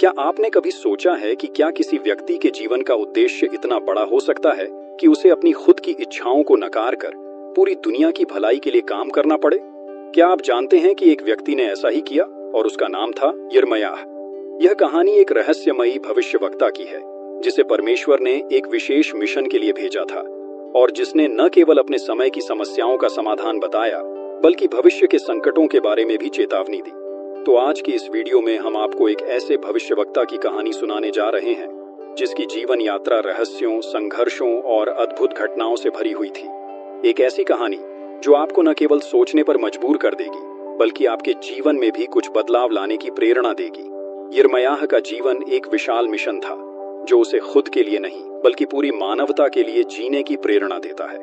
क्या आपने कभी सोचा है कि क्या किसी व्यक्ति के जीवन का उद्देश्य इतना बड़ा हो सकता है कि उसे अपनी खुद की इच्छाओं को नकार कर पूरी दुनिया की भलाई के लिए काम करना पड़े? क्या आप जानते हैं कि एक व्यक्ति ने ऐसा ही किया और उसका नाम था यिर्मयाह। यह कहानी एक रहस्यमयी भविष्यवक्ता की है जिसे परमेश्वर ने एक विशेष मिशन के लिए भेजा था और जिसने न केवल अपने समय की समस्याओं का समाधान बताया बल्कि भविष्य के संकटों के बारे में भी चेतावनी दी। तो आज की इस वीडियो में हम आपको एक ऐसे भविष्यवक्ता की कहानी सुनाने जा रहे हैं जिसकी जीवन यात्रा रहस्यों, संघर्षों और अद्भुत घटनाओं से भरी हुई थी। एक ऐसी कहानी जो आपको न केवल सोचने पर मजबूर कर देगी बल्कि आपके जीवन में भी कुछ बदलाव लाने की प्रेरणा देगी। यिर्मयाह का जीवन एक विशाल मिशन था जो उसे खुद के लिए नहीं बल्कि पूरी मानवता के लिए जीने की प्रेरणा देता है।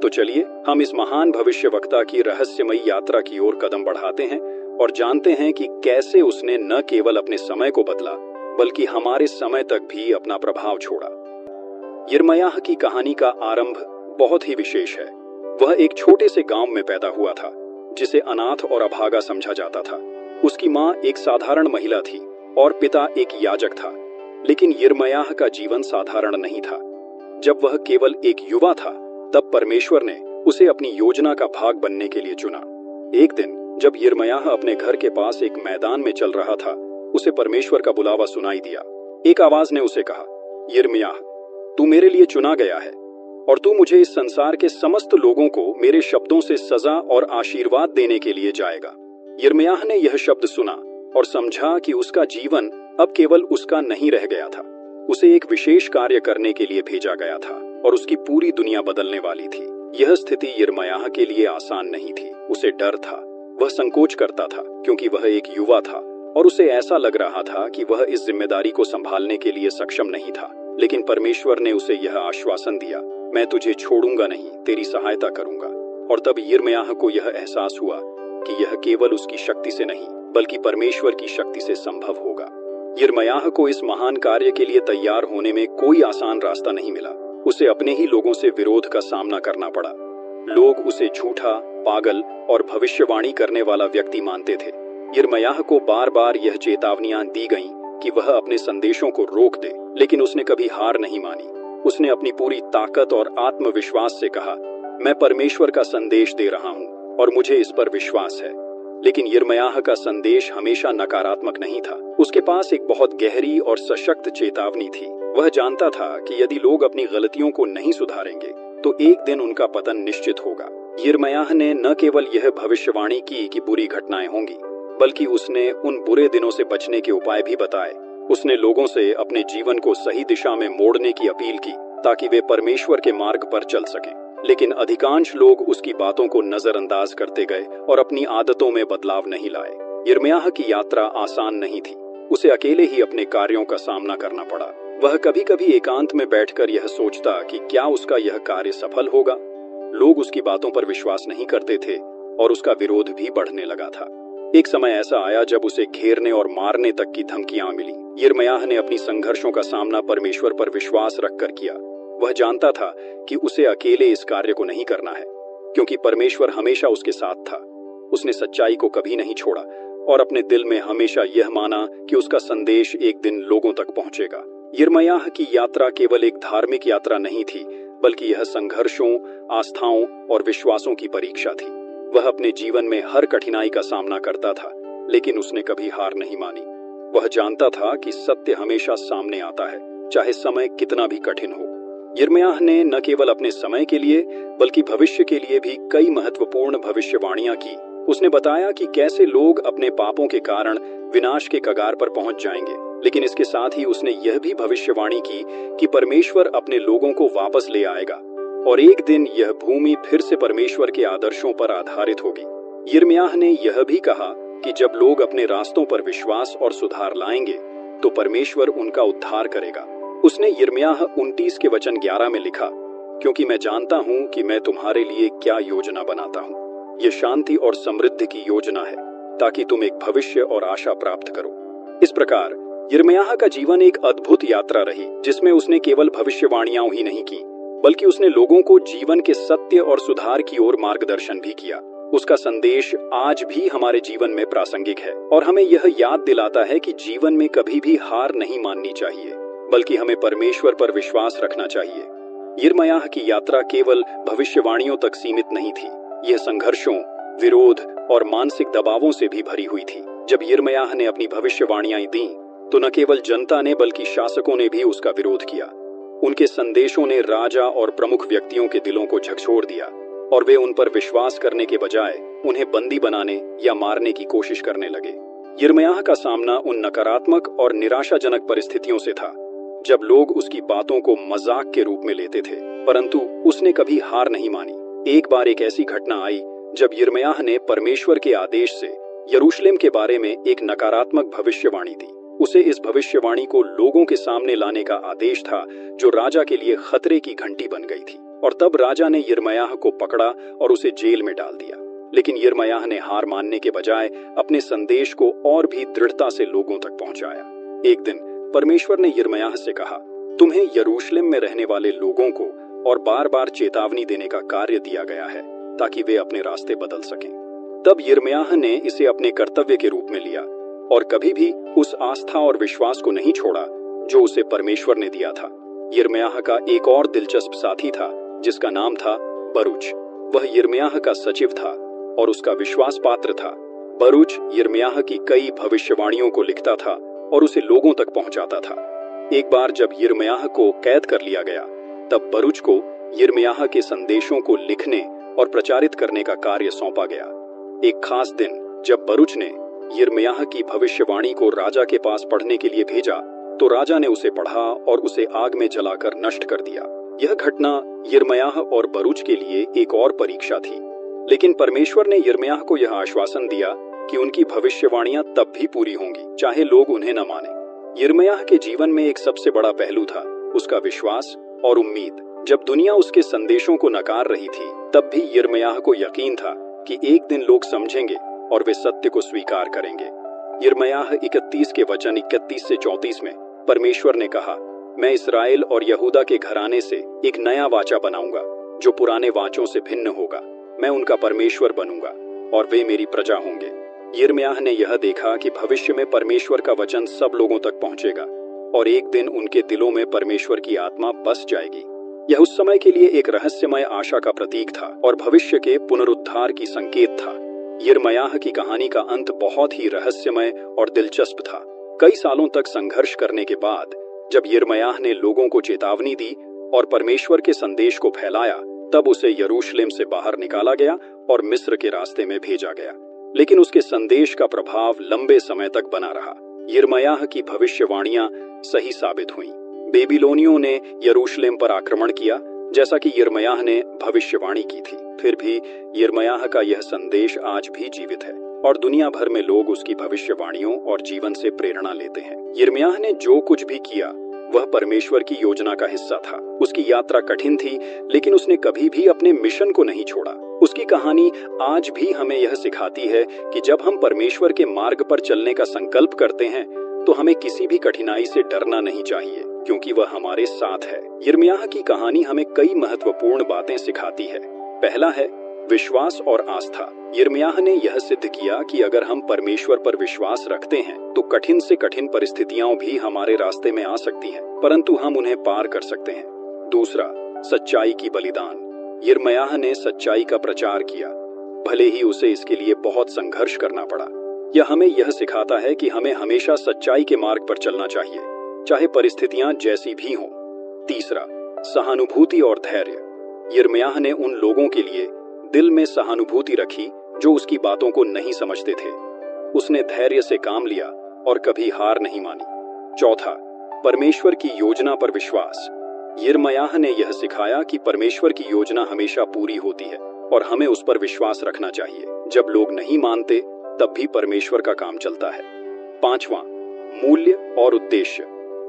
तो चलिए हम इस महान भविष्यवक्ता की रहस्यमयी यात्रा की ओर कदम बढ़ाते हैं और जानते हैं कि कैसे उसने न केवल अपने समय को बदला बल्कि हमारे समय तक भी अपना प्रभाव छोड़ा। यिर्मयाह की कहानी का आरंभ बहुत ही विशेष है। वह एक छोटे से गांव में पैदा हुआ था जिसे अनाथ और अभागा समझा जाता था। उसकी मां एक साधारण महिला थी और पिता एक याजक था। लेकिन यिर्मयाह का जीवन साधारण नहीं था। जब वह केवल एक युवा था तब परमेश्वर ने उसे अपनी योजना का भाग बनने के लिए चुना। एक दिन जब यिर्मयाह अपने घर के पास एक मैदान में चल रहा था, उसे परमेश्वर का बुलावा सुनाई दिया। एक आवाज ने उसे कहा, यिर्मयाह, तू मेरे लिए चुना गया है और तू मुझे इस संसार के समस्त लोगों को मेरे शब्दों से सजा और आशीर्वाद देने के लिए जाएगा। यिर्मयाह ने यह शब्द सुना और समझा कि उसका जीवन अब केवल उसका नहीं रह गया था। उसे एक विशेष कार्य करने के लिए भेजा गया था और उसकी पूरी दुनिया बदलने वाली थी। यह स्थिति यिर्मयाह के लिए आसान नहीं थी। उसे डर था, वह संकोच करता था क्योंकि वह एक युवा था और उसे ऐसा लग रहा था कि वह इस जिम्मेदारी को संभालने के लिए सक्षम नहीं था। लेकिन परमेश्वर ने उसे यह आश्वासन दिया, मैं तुझे छोड़ूंगा नहीं, तेरी सहायता करूंगा। और तब यिर्मयाह को यह एहसास हुआ कि यह केवल उसकी शक्ति से नहीं बल्कि परमेश्वर की शक्ति से संभव होगा। यिर्मयाह को इस महान कार्य के लिए तैयार होने में कोई आसान रास्ता नहीं मिला। उसे अपने ही लोगों से विरोध का सामना करना पड़ा। लोग उसे झूठा, पागल और भविष्यवाणी करने वाला व्यक्ति मानते थे। यिर्मयाह को बार बार यह चेतावनियां दी गईं कि वह अपने संदेशों को रोक दे, लेकिन उसने कभी हार नहीं मानी। उसने अपनी पूरी ताकत और आत्मविश्वास से कहा, मैं परमेश्वर का संदेश दे रहा हूं और मुझे इस पर विश्वास है। लेकिन यिर्मयाह का संदेश हमेशा नकारात्मक नहीं था। उसके पास एक बहुत गहरी और सशक्त चेतावनी थी। वह जानता था कि यदि लोग अपनी गलतियों को नहीं सुधारेंगे तो एक दिन उनका पतन निश्चित होगा। यिर्मयाह ने न केवल यह भविष्यवाणी की कि बुरी घटनाएं होंगी, बल्कि उसने उन बुरे दिनों से बचने के उपाय भी बताए। उसने लोगों से अपने जीवन को सही दिशा में मोड़ने की अपील की ताकि वे परमेश्वर के मार्ग पर चल सकें। लेकिन अधिकांश लोग उसकी बातों को नजरअंदाज करते गए और अपनी आदतों में बदलाव नहीं लाए। यिर्मयाह की यात्रा आसान नहीं थी। उसे अकेले ही अपने कार्यों का सामना करना पड़ा। वह कभी कभी एकांत में बैठकर यह सोचता कि क्या उसका यह कार्य सफल होगा। लोग उसकी बातों पर विश्वास नहीं करते थे और उसका विरोध भी बढ़ने लगा था। एक समय ऐसा आया जब उसे घेरने और मारने तक की धमकियां मिली। यिर्मयाह ने अपनी संघर्षों का सामना परमेश्वर पर विश्वास रखकर किया। वह जानता था कि उसे अकेले इस कार्य को नहीं करना है क्योंकि परमेश्वर हमेशा उसके साथ था। उसने सच्चाई को कभी नहीं छोड़ा और अपने दिल में हमेशा यह माना कि उसका संदेश एक दिन लोगों तक पहुंचेगा। यिर्मयाह की यात्रा केवल एक धार्मिक यात्रा नहीं थी बल्कि यह संघर्षों, आस्थाओं और विश्वासों की परीक्षा थी। वह अपने जीवन में हर कठिनाई का सामना करता था लेकिन उसने कभी हार नहीं मानी। वह जानता था कि सत्य हमेशा सामने आता है, चाहे समय कितना भी कठिन हो। यिर्मयाह ने न केवल अपने समय के लिए बल्कि भविष्य के लिए भी कई महत्वपूर्ण भविष्यवाणियां की। उसने बताया कि कैसे लोग अपने पापों के कारण विनाश के कगार पर पहुंच जाएंगे, लेकिन इसके साथ ही उसने यह भी भविष्यवाणी की कि परमेश्वर अपने लोगों को वापस ले आएगा और एक दिन यह भूमि फिर से परमेश्वर के आदर्शों पर आधारित होगी। यिर्मयाह ने यह भी कहा कि जब लोग अपने रास्तों पर विश्वास और सुधार लाएंगे तो परमेश्वर उनका उद्धार करेगा। उसने यिर्मयाह 29 के वचन 11 में लिखा, क्योंकि मैं जानता हूं कि मैं तुम्हारे लिए क्या योजना बनाता हूं। यह शांति और समृद्धि की योजना है ताकि तुम एक भविष्य और आशा प्राप्त करो। इस प्रकार यिर्मयाह का जीवन एक अद्भुत यात्रा रही जिसमें उसने केवल भविष्यवाणियां ही नहीं की बल्कि उसने लोगों को जीवन के सत्य और सुधार की ओर मार्गदर्शन भी किया। उसका संदेश आज भी हमारे जीवन में प्रासंगिक है और हमें यह याद दिलाता है कि जीवन में कभी भी हार नहीं माननी चाहिए, बल्कि हमें परमेश्वर पर विश्वास रखना चाहिए। यिर्मयाह की यात्रा केवल भविष्यवाणियों तक सीमित नहीं थी, यह संघर्षों, विरोध और मानसिक दबावों से भी भरी हुई थी। जब यिर्मयाह ने अपनी भविष्यवाणियां दी तो न केवल जनता ने बल्कि शासकों ने भी उसका विरोध किया। उनके संदेशों ने राजा और प्रमुख व्यक्तियों के दिलों को झकझोर दिया और वे उन पर विश्वास करने के बजाय उन्हें बंदी बनाने या मारने की कोशिश करने लगे। यिर्मयाह का सामना उन नकारात्मक और निराशाजनक परिस्थितियों से था जब लोग उसकी बातों को मजाक के रूप में लेते थे, परंतु उसने कभी हार नहीं मानी। एक बार एक ऐसी घटना आई जब यिर्मयाह ने परमेश्वर के आदेश से यरूशलेम के बारे में एक नकारात्मक भविष्यवाणी दी। उसे इस भविष्यवाणी को लोगों के सामने लाने का आदेश था, जो राजा के लिए खतरे की घंटी बन गई थी। और तब राजा ने यिर्मयाह को पकड़ा और उसे जेल में डाल दिया। लेकिन यिर्मयाह ने हार मानने के बजाय अपने संदेश को और भी दृढ़ता से लोगों तक पहुंचाया। एक दिन परमेश्वर ने यिर्मयाह से कहा, तुम्हें यरूशलेम में रहने वाले लोगों को और बार बार चेतावनी देने का कार्य दिया गया है ताकि वे अपने रास्ते बदल सकें। तब यिर्मयाह ने इसे अपने कर्तव्य के रूप में लिया और कभी भी उस आस्था और विश्वास को नहीं छोड़ा जो उसे परमेश्वर ने दिया था। यिर्मयाह का एक और दिलचस्प साथी था जिसका नाम था बरूच। वह यिर्मयाह का सचिव था और उसका विश्वास पात्र था। बरूच यिर्मयाह की कई भविष्यवाणियों को लिखता था और उसे लोगों तक पहुंचाता था। एक बार जब यिर्मयाह को कैद कर लिया गया, तब बरूच को यिर्मयाह के संदेशों को लिखने और प्रचारित करने का कार्य सौंपा गया। एक खास दिन जब बरूच ने यिर्मयाह की भविष्यवाणी को राजा के पास पढ़ने के लिए भेजा, तो राजा ने उसे पढ़ा और उसे आग में जलाकर नष्ट कर दिया। यह घटना यिर्मयाह और बरूच के लिए एक और परीक्षा थी, लेकिन परमेश्वर ने यिर्मयाह को यह आश्वासन दिया कि उनकी भविष्यवाणियां तब भी पूरी होंगी, चाहे लोग उन्हें न माने। यिर्मयाह के जीवन में एक सबसे बड़ा पहलू था उसका विश्वास और उम्मीद। जब दुनिया उसके संदेशों को नकार रही थी, तब भी यिर्मयाह को यकीन था कि एक दिन लोग समझेंगे और वे सत्य को स्वीकार करेंगे। यिर्मयाह 31 के वचन 31 से 34 में परमेश्वर ने कहा, मैं इस्राएल और यहूदा के घराने से एक नया वाचा बनाऊंगा जो पुराने वाचों से भिन्न होगा। मैं उनका परमेश्वर बनूंगा और वे मेरी प्रजा होंगे। यिर्मयाह ने यह देखा कि भविष्य में परमेश्वर का वचन सब लोगों तक पहुंचेगा और एक दिन उनके दिलों में परमेश्वर की आत्मा बस जाएगी। यह उस समय के लिए एक रहस्यमय आशा का प्रतीक था और भविष्य के पुनरुद्धार की संकेत था। यिर्मयाह की कहानी का अंत बहुत ही रहस्यमय और दिलचस्प था। कई सालों तक संघर्ष करने के बाद जब यिर्मयाह ने लोगों को चेतावनी दी और परमेश्वर के संदेश को फैलाया, तब उसे यरूशलेम से बाहर निकाला गया और मिस्र के रास्ते में भेजा गया। लेकिन उसके संदेश का प्रभाव लंबे समय तक बना रहा। यिर्मयाह की भविष्यवाणियां सही साबित हुईं। बेबीलोनियों ने यरूशलेम पर आक्रमण किया, जैसा कि यिर्मयाह ने भविष्यवाणी की थी। फिर भी यिर्मयाह का यह संदेश आज भी जीवित है और दुनिया भर में लोग उसकी भविष्यवाणियों और जीवन से प्रेरणा लेते हैं। यिर्मयाह ने जो कुछ भी किया वह परमेश्वर की योजना का हिस्सा था। उसकी यात्रा कठिन थी, लेकिन उसने कभी भी अपने मिशन को नहीं छोड़ा। उसकी कहानी आज भी हमें यह सिखाती है कि जब हम परमेश्वर के मार्ग पर चलने का संकल्प करते हैं तो हमें किसी भी कठिनाई से डरना नहीं चाहिए, क्योंकि वह हमारे साथ है। यिर्मयाह की कहानी हमें कई महत्वपूर्ण बातें सिखाती है। पहला है विश्वास और आस्था। यिर्मयाह ने यह सिद्ध किया कि अगर हम परमेश्वर पर विश्वास रखते हैं तो कठिन से कठिन परिस्थितियां भी हमारे रास्ते में आ सकती हैं, परंतु हम उन्हें पार कर सकते हैं। दूसरा, सच्चाई की बलिदान। यिर्मयाह ने सच्चाई का प्रचार किया, भले ही उसे इसके लिए बहुत संघर्ष करना पड़ा। यह हमें यह सिखाता है कि हमें हमेशा सच्चाई के मार्ग पर चलना चाहिए, चाहे परिस्थितियां जैसी भी हों। तीसरा, सहानुभूति और धैर्य। यिर्मयाह ने उन लोगों के लिए दिल में सहानुभूति रखी जो उसकी बातों को नहीं समझते थे। उसने धैर्य से काम लिया और कभी हार नहीं मानी। चौथा, परमेश्वर की योजना पर विश्वास। यिर्मयाह ने यह सिखाया कि परमेश्वर की योजना हमेशा पूरी होती है और हमें उस पर विश्वास रखना चाहिए। जब लोग नहीं मानते तब भी परमेश्वर का काम चलता है। पांचवा, मूल्य और उद्देश्य।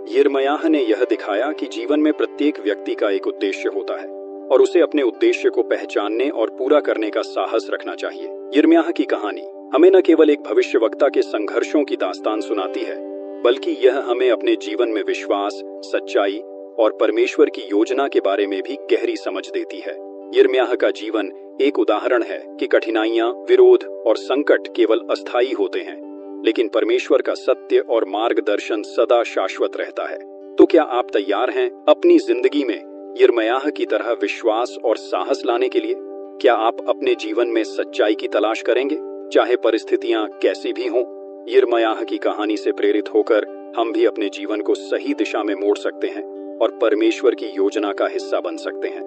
यिर्मयाह ने यह दिखाया कि जीवन में प्रत्येक व्यक्ति का एक उद्देश्य होता है और उसे अपने उद्देश्य को पहचानने और पूरा करने का साहस रखना चाहिए। यिर्मयाह की कहानी हमें न केवल एक भविष्यवक्ता के संघर्षों की दास्तान सुनाती है, बल्कि यह हमें अपने जीवन में विश्वास, सच्चाई और परमेश्वर की योजना के बारे में भी गहरी समझ देती है। यिर्मयाह का जीवन एक उदाहरण है कि कठिनाइयां, विरोध और संकट केवल अस्थायी होते हैं, लेकिन परमेश्वर का सत्य और मार्गदर्शन सदा शाश्वत रहता है। तो क्या आप तैयार हैं अपनी जिंदगी में यिर्मयाह की तरह विश्वास और साहस लाने के लिए? क्या आप अपने जीवन में सच्चाई की तलाश करेंगे, चाहे परिस्थितियां कैसी भी हों? यिर्मयाह की कहानी से प्रेरित होकर हम भी अपने जीवन को सही दिशा में मोड़ सकते हैं और परमेश्वर की योजना का हिस्सा बन सकते हैं।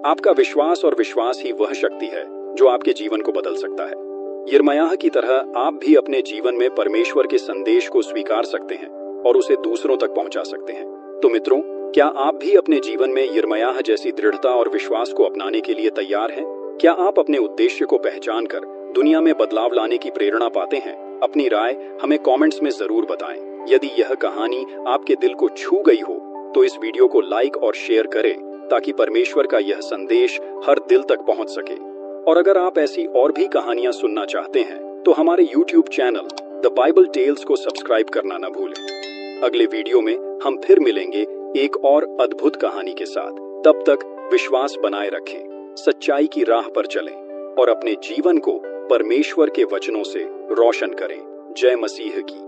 आपका विश्वास और विश्वास ही वह शक्ति है जो आपके जीवन को बदल सकता है। यिर्मयाह की तरह आप भी अपने जीवन में परमेश्वर के संदेश को स्वीकार सकते हैं और उसे दूसरों तक पहुंचा सकते हैं। तो मित्रों, क्या आप भी अपने जीवन में यिर्मयाह जैसी दृढ़ता और विश्वास को अपनाने के लिए तैयार हैं? क्या आप अपने उद्देश्य को पहचान कर दुनिया में बदलाव लाने की प्रेरणा पाते हैं? अपनी राय हमें कमेंट्स में जरूर बताएं। यदि यह कहानी आपके दिल को छू गई हो तो इस वीडियो को लाइक और शेयर करें ताकि परमेश्वर का यह संदेश हर दिल तक पहुंच सके। और अगर आप ऐसी और भी कहानियां सुनना चाहते हैं तो हमारे YouTube channel the Bible tales को सब्सक्राइब करना न भूलें। अगले वीडियो में हम फिर मिलेंगे एक और अद्भुत कहानी के साथ। तब तक विश्वास बनाए रखें, सच्चाई की राह पर चलें और अपने जीवन को परमेश्वर के वचनों से रोशन करें। जय मसीह की।